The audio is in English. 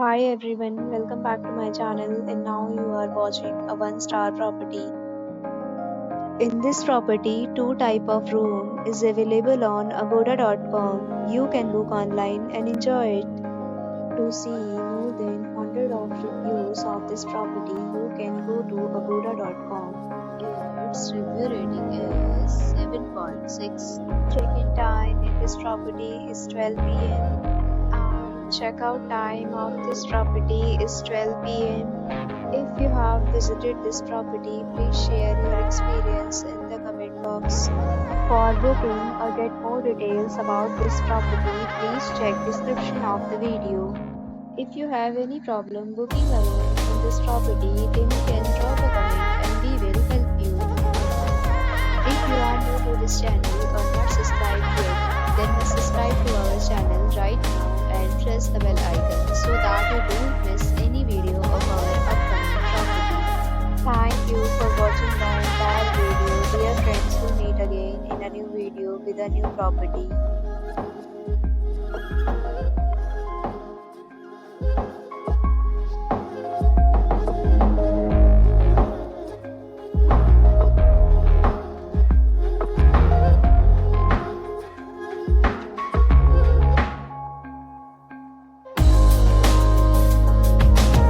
Hi everyone, welcome back to my channel and now you are watching a one-star property. In this property, two type of room is available on agoda.com. You can book online and enjoy it. To see more than 100 of reviews of this property, you can go to agoda.com. Its review rating is 7.6. Check-in time in this property is 12 p.m. Checkout time of this property is 12 p.m. If you have visited this property, please share your experience in the comment box. For booking or get more details about this property, please check description of the video. If you have any problem booking a room in this property, then you can drop a comment and we will help you. If you are new to this channel or not subscribed yet, then subscribe to our channel right now and press the bell icon so that you don't miss any video of our upcoming property. Thank you for watching the entire video. Dear friends, we'll meet again in a new video with a new property.